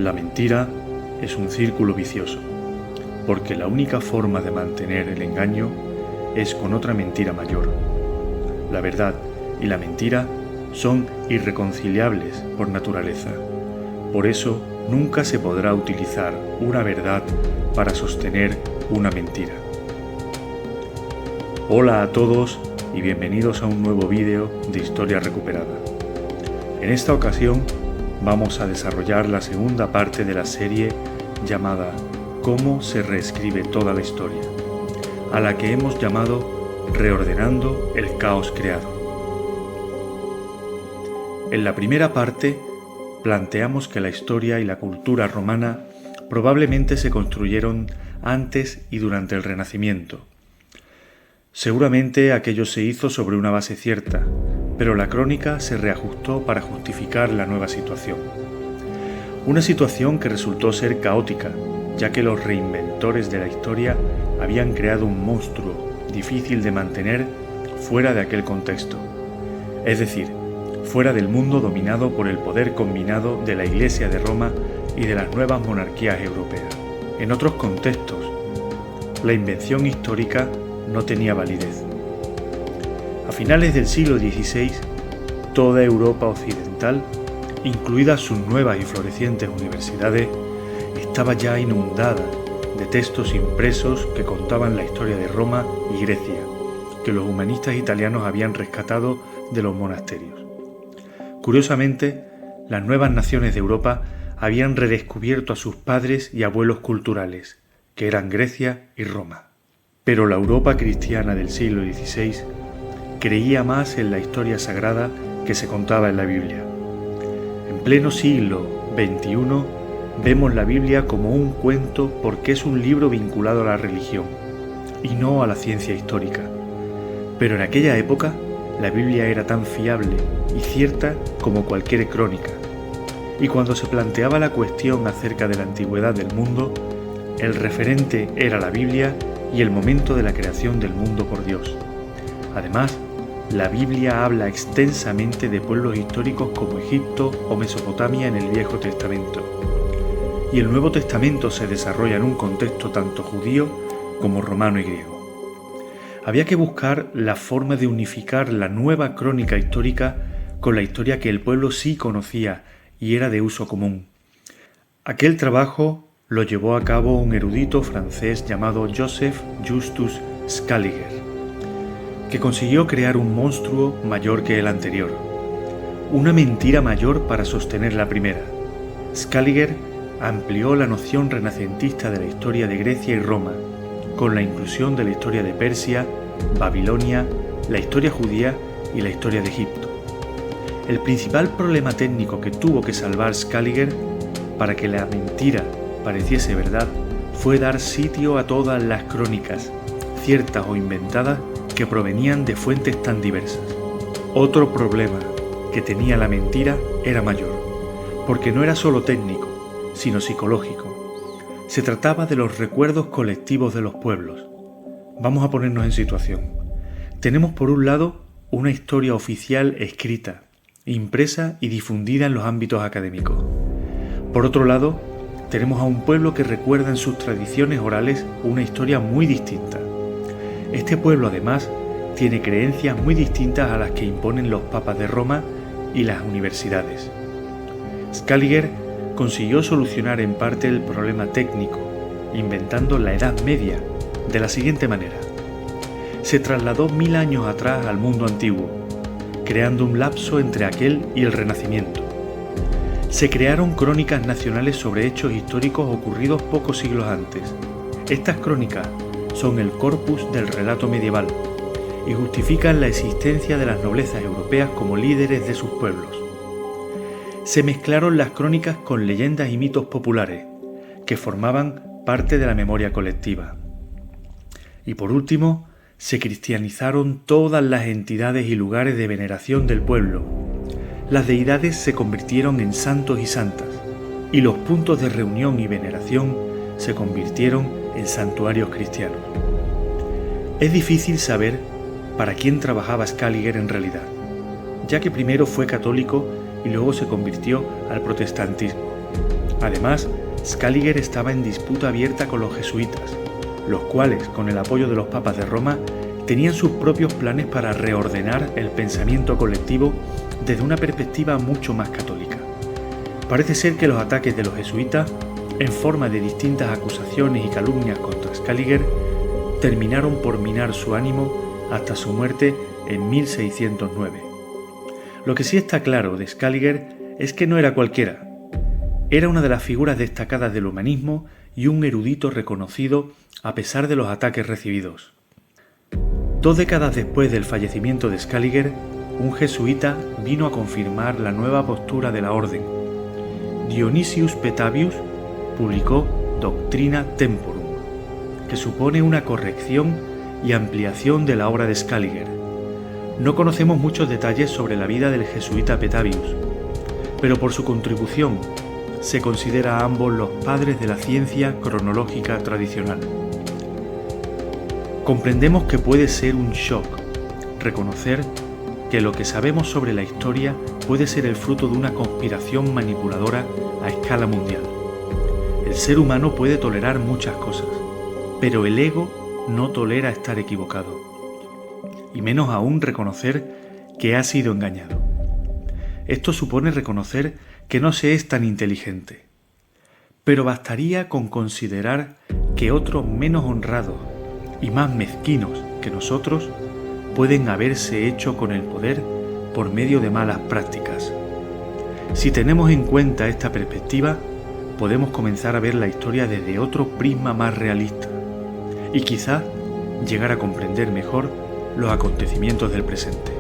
La mentira es un círculo vicioso, porque la única forma de mantener el engaño es con otra mentira mayor. La verdad y la mentira son irreconciliables por naturaleza. Por eso nunca se podrá utilizar una verdad para sostener una mentira. Hola a todos y bienvenidos a un nuevo vídeo de Historia Recuperada. En esta ocasión vamos a desarrollar la segunda parte de la serie llamada ¿Cómo se reescribe toda la historia?, a la que hemos llamado Reordenando el caos creado. En la primera parte planteamos que la historia y la cultura romana probablemente se construyeron antes y durante el Renacimiento. Seguramente aquello se hizo sobre una base cierta, pero la crónica se reajustó para justificar la nueva situación. Una situación que resultó ser caótica, ya que los reinventores de la historia habían creado un monstruo difícil de mantener fuera de aquel contexto, es decir, fuera del mundo dominado por el poder combinado de la Iglesia de Roma y de las nuevas monarquías europeas. En otros contextos, la invención histórica no tenía validez. A finales del siglo XVI, toda Europa occidental, incluidas sus nuevas y florecientes universidades, estaba ya inundada de textos impresos que contaban la historia de Roma y Grecia, que los humanistas italianos habían rescatado de los monasterios. Curiosamente, las nuevas naciones de Europa habían redescubierto a sus padres y abuelos culturales, que eran Grecia y Roma. Pero la Europa cristiana del siglo XVI creía más en la historia sagrada que se contaba en la Biblia. En pleno siglo XXI vemos la Biblia como un cuento porque es un libro vinculado a la religión y no a la ciencia histórica. Pero en aquella época la Biblia era tan fiable y cierta como cualquier crónica. Y cuando se planteaba la cuestión acerca de la antigüedad del mundo, el referente era la Biblia y el momento de la creación del mundo por Dios. Además, la Biblia habla extensamente de pueblos históricos como Egipto o Mesopotamia en el Viejo Testamento. Y el Nuevo Testamento se desarrolla en un contexto tanto judío como romano y griego. Había que buscar la forma de unificar la nueva crónica histórica con la historia que el pueblo sí conocía y era de uso común. Aquel trabajo lo llevó a cabo un erudito francés llamado Joseph Justus Scaliger, que consiguió crear un monstruo mayor que el anterior, una mentira mayor para sostener la primera. Scaliger amplió la noción renacentista de la historia de Grecia y Roma, con la inclusión de la historia de Persia, Babilonia, la historia judía y la historia de Egipto. El principal problema técnico que tuvo que salvar Scaliger para que la mentira pareciese verdad fue dar sitio a todas las crónicas, ciertas o inventadas, que provenían de fuentes tan diversas. Otro problema que tenía la mentira era mayor, porque no era solo técnico, sino psicológico. Se trataba de los recuerdos colectivos de los pueblos. Vamos a ponernos en situación. Tenemos por un lado una historia oficial escrita, impresa y difundida en los ámbitos académicos. Por otro lado, tenemos a un pueblo que recuerda en sus tradiciones orales una historia muy distinta. Este pueblo, además, tiene creencias muy distintas a las que imponen los papas de Roma y las universidades. Scaliger consiguió solucionar en parte el problema técnico, inventando la Edad Media, de la siguiente manera. Se trasladó 1000 años atrás al mundo antiguo, creando un lapso entre aquel y el Renacimiento. Se crearon crónicas nacionales sobre hechos históricos ocurridos pocos siglos antes. Estas crónicas son el corpus del relato medieval y justifican la existencia de las noblezas europeas como líderes de sus pueblos. Se mezclaron las crónicas con leyendas y mitos populares, que formaban parte de la memoria colectiva. Y por último, se cristianizaron todas las entidades y lugares de veneración del pueblo. Las deidades se convirtieron en santos y santas, y los puntos de reunión y veneración se convirtieron en santuarios cristianos. Es difícil saber para quién trabajaba Scaliger en realidad, ya que primero fue católico y luego se convirtió al protestantismo. Además, Scaliger estaba en disputa abierta con los jesuitas, los cuales, con el apoyo de los papas de Roma, tenían sus propios planes para reordenar el pensamiento colectivo desde una perspectiva mucho más católica. Parece ser que los ataques de los jesuitas, en forma de distintas acusaciones y calumnias contra Scaliger, terminaron por minar su ánimo hasta su muerte en 1609. Lo que sí está claro de Scaliger es que no era cualquiera. Era una de las figuras destacadas del humanismo y un erudito reconocido a pesar de los ataques recibidos. 2 décadas después del fallecimiento de Scaliger, un jesuita vino a confirmar la nueva postura de la orden. Dionysius Petavius publicó Doctrina Temporum, que supone una corrección y ampliación de la obra de Scaliger. No conocemos muchos detalles sobre la vida del jesuita Petavius, pero por su contribución se considera a ambos los padres de la ciencia cronológica tradicional. Comprendemos que puede ser un shock reconocer que lo que sabemos sobre la historia puede ser el fruto de una conspiración manipuladora a escala mundial. El ser humano puede tolerar muchas cosas, pero el ego no tolera estar equivocado, y menos aún reconocer que ha sido engañado. Esto supone reconocer que no se es tan inteligente, pero bastaría con considerar que otros menos honrados y más mezquinos que nosotros pueden haberse hecho con el poder por medio de malas prácticas. Si tenemos en cuenta esta perspectiva, podemos comenzar a ver la historia desde otro prisma más realista y quizás llegar a comprender mejor los acontecimientos del presente.